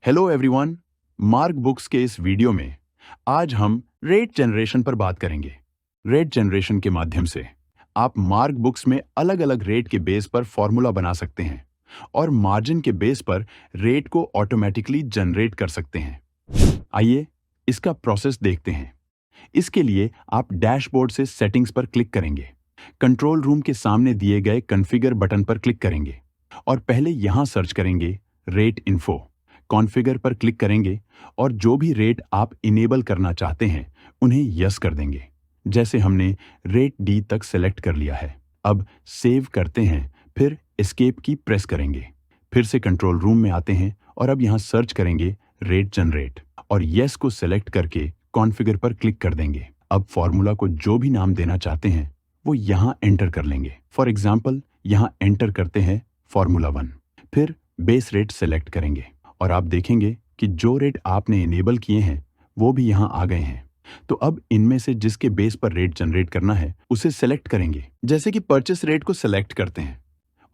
Hello everyone, mark books के इस video में आज हम रेट जनरेशन पर बात करेंगे। रेट जनरेशन के माध्यम से आप मार्क बुक्स में अलग अलग रेट के बेस पर फॉर्मूला बना सकते हैं और मार्जिन के बेस पर रेट को ऑटोमेटिकली जनरेट कर सकते हैं। आइए इसका प्रोसेस देखते हैं। इसके लिए आप डैशबोर्ड से सेटिंग्स पर क्लिक करेंगे, कंट्रोल रूम के सामने दिए गए कॉन्फ़िगर बटन पर क्लिक करेंगे और पहले यहां सर्च करेंगे रेट इन्फो। कॉन्फ़िगर पर क्लिक करेंगे और जो भी रेट आप इनेबल करना चाहते हैं उन्हें यस कर देंगे। जैसे हमने रेट डी तक सेलेक्ट कर लिया है। अब सेव करते हैं, फिर एस्केप की प्रेस करेंगे। फिर से कंट्रोल रूम में आते हैं और अब यहां सर्च करेंगे रेट जनरेट और यस को सेलेक्ट करके कॉन्फ़िगर पर क्लिक कर देंगे। अब फॉर्मूला को जो भी नाम देना चाहते हैं वो यहां एंटर कर लेंगे। फॉर एग्जाम्पल यहां एंटर करते हैं फॉर्मूला 1, फिर बेस रेट सेलेक्ट करेंगे और आप देखेंगे कि जो रेट आपने इनेबल किए हैं वो भी यहां आ गए हैं। तो अब इनमें से जिसके बेस पर रेट जनरेट करना है उसे सेलेक्ट करेंगे। जैसे कि परचेस रेट को सेलेक्ट करते हैं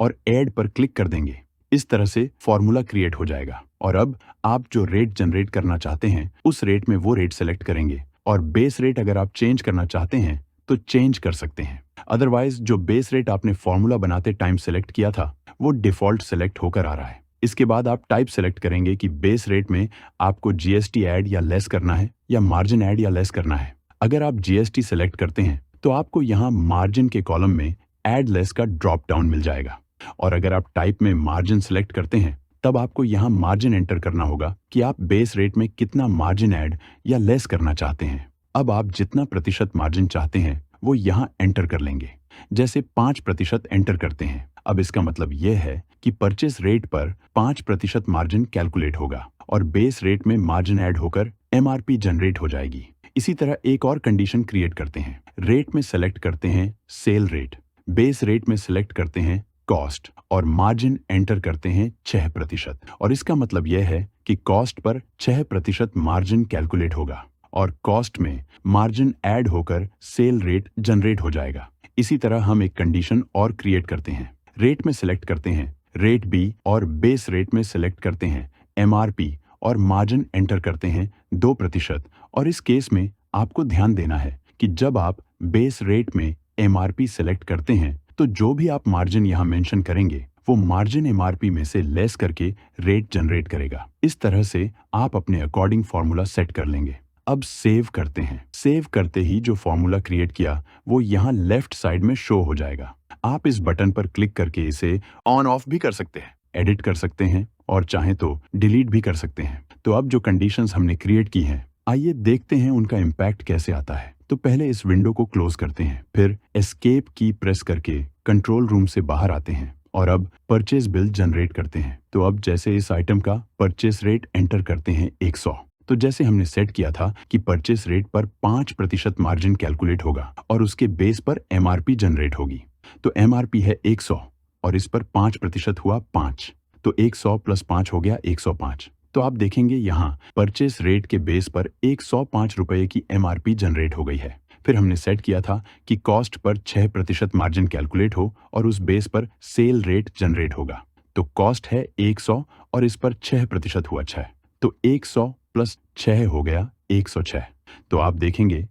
और ऐड पर क्लिक कर देंगे। इस तरह से फॉर्मूला क्रिएट हो जाएगा और अब आप जो रेट जनरेट करना चाहते हैं उस रेट में वो रेट सेलेक्ट करेंगे और बेस रेट अगर आप चेंज करना चाहते हैं तो चेंज कर सकते हैं। अदरवाइज जो बेस रेट आपने फॉर्मूला बनाते टाइम सेलेक्ट किया था वो डिफॉल्ट सेलेक्ट होकर आ रहा है। इसके बाद आप टाइप सेलेक्ट करेंगे कि बेस रेट में आपको जीएसटी ऐड या लेस करना है या मार्जिन ऐड या लेस करना है। अगर आप जीएसटी सेलेक्ट करते हैं तो आपको यहाँ मार्जिन के कॉलम में ऐड लेस का ड्रॉप डाउन मिल जाएगा और अगर आप टाइप में मार्जिन सेलेक्ट करते हैं तब आपको यहाँ मार्जिन एंटर करना होगा कि आप बेस रेट में कितना मार्जिन ऐड या लेस करना चाहते हैं। अब आप जितना प्रतिशत मार्जिन चाहते हैं वो यहाँ एंटर कर लेंगे। जैसे 5% एंटर करते हैं। अब इसका मतलब यह है कि परचेस रेट पर 5% मार्जिन कैलकुलेट होगा और बेस रेट में मार्जिन ऐड होकर एमआरपी जनरेट हो जाएगी। इसी तरह एक और कंडीशन क्रिएट करते हैं। रेट में सेलेक्ट करते हैं सेल रेट, बेस रेट में सेलेक्ट करते हैं कॉस्ट और मार्जिन एंटर करते हैं 6% और इसका मतलब यह है कि कॉस्ट पर 6% मार्जिन कैलकुलेट होगा और कॉस्ट में मार्जिन ऐड होकर सेल रेट जनरेट हो जाएगा। इसी तरह हम एक कंडीशन और क्रिएट करते हैं। रेट में सेलेक्ट करते हैं रेट बी और बेस रेट में सेलेक्ट करते हैं एमआरपी और मार्जिन एंटर करते हैं 2% और इस केस में आपको ध्यान देना है कि जब आप बेस रेट में एमआरपी सेलेक्ट करते हैं तो जो भी आप मार्जिन यहाँ मेंशन करेंगे वो मार्जिन एमआरपी में से लेस करके रेट जनरेट करेगा। इस तरह से आप अपने अकॉर्डिंग फॉर्मूला सेट कर लेंगे। अब सेव करते हैं। सेव करते ही जो फॉर्मूला क्रिएट किया वो यहाँ लेफ्ट साइड में शो हो जाएगा। आप इस बटन पर क्लिक करके इसे ऑन ऑफ भी कर सकते हैं, एडिट कर सकते हैं और चाहें तो डिलीट भी कर सकते हैं। तो अब जो कंडीशंस हमने क्रिएट की हैं, आइए देखते हैं उनका इम्पैक्ट कैसे आता है। तो पहले इस विंडो को क्लोज करते हैं, फिर एस्केप की प्रेस करके कंट्रोल रूम से बाहर आते हैं और अब परचेज बिल जनरेट करते हैं। तो अब जैसे इस आइटम का परचेस रेट एंटर करते हैं 100। तो जैसे हमने सेट किया था कि परचेस रेट पर 5% मार्जिन कैलकुलेट होगा और उसके बेस पर एमआरपी जनरेट होगी। तो एमआरपी है 100 और इस पर 5% हुआ 5, तो 100 + 5 हो गया 105। तो आप देखेंगे यहाँ परचेस रेट के बेस पर 105 रुपए की एमआरपी जनरेट हो गई है। फिर हमने सेट किया था कि कॉस्ट पर 6% मार्जिन कैलकुलेट हो और उस बेस पर सेल रेट जनरेट होगा। तो कॉस्ट है 100 और इस पर 6% हुआ 6, तो 100 + 6 हो गया 106। तो आप देखेंगे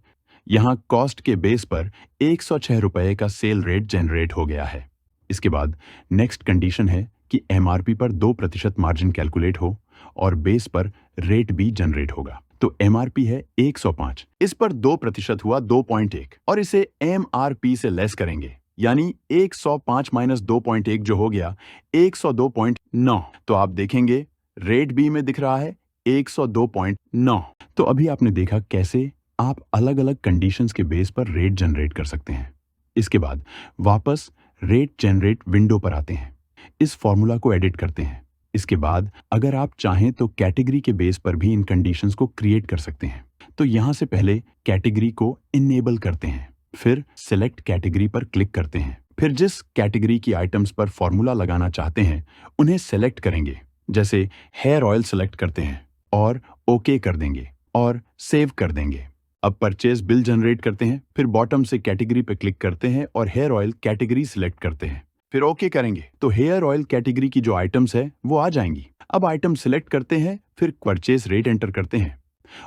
यहाँ कॉस्ट के बेस पर 106 रुपए का सेल रेट जनरेट हो गया है। इसके बाद नेक्स्ट कंडीशन है कि एमआरपी पर 2% मार्जिन कैलकुलेट हो और बेस पर रेट भी जनरेट होगा। तो एमआरपी है 105, इस पर 2% हुआ 2.1 और इसे एमआरपी से लेस करेंगे, यानी 105 - 2.1 जो हो गया 102.9। तो आप देखेंगे रेट बी में दिख रहा है 102.9। तो अभी आपने देखा कैसे आप अलग अलग कंडीशंस के बेस पर रेट जनरेट कर सकते हैं। इसके बाद वापस रेट जनरेट विंडो पर आते हैं, इस फॉर्मूला को एडिट करते हैं। इसके बाद अगर आप चाहें तो कैटेगरी के बेस पर भी इन कंडीशंस को क्रिएट कर सकते हैं। तो यहां से पहले कैटेगरी को इनेबल करते हैं, फिर सिलेक्ट कैटेगरी पर क्लिक करते हैं, फिर जिस कैटेगरी की आइटम्स पर फॉर्मूला लगाना चाहते हैं उन्हें सेलेक्ट करेंगे। जैसे हेयर ऑयल सेलेक्ट करते हैं और ओके कर देंगे और सेव कर देंगे। अब परचेज बिल जनरेट करते हैं, फिर बॉटम से कैटेगरी पर क्लिक करते हैं और हेयर ऑयल कैटेगरी सिलेक्ट करते हैं। फिर ओके करेंगे तो हेयर ऑयल कैटेगरी की जो आइटम्स है वो आ जाएंगी। अब आइटम सिलेक्ट करते हैं, फिर परचेस रेट एंटर करते हैं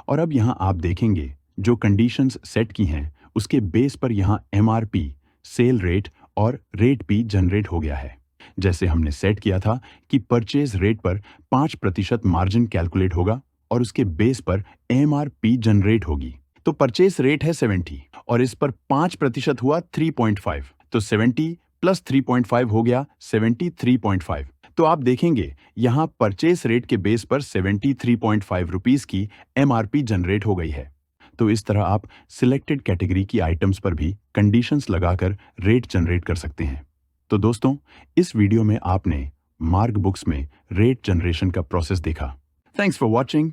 और अब यहाँ आप देखेंगे जो कंडीशंस सेट की हैं उसके बेस पर यहाँ एमआरपी, सेल रेट और रेट भी जनरेट हो गया है। जैसे हमने सेट किया था कि परचेज रेट पर 5% मार्जिन कैलकुलेट होगा और उसके बेस पर एमआरपी जनरेट होगी। तो परचेज रेट है 70 और इस पर 5% हुआ 3.5, तो 70 प्लस 3.5 हो गया 73.5। तो आप देखेंगे यहाँ परचेस रेट के बेस पर 73.5 रुपीस की एमआरपी जनरेट हो गई है। तो इस तरह आप सिलेक्टेड कैटेगरी की आइटम्स पर भी कंडीशंस लगाकर रेट जनरेट कर सकते हैं। तो दोस्तों, इस वीडियो में आपने मार्क बुक्स में रेट जनरेशन का प्रोसेस देखा। Thanks for watching.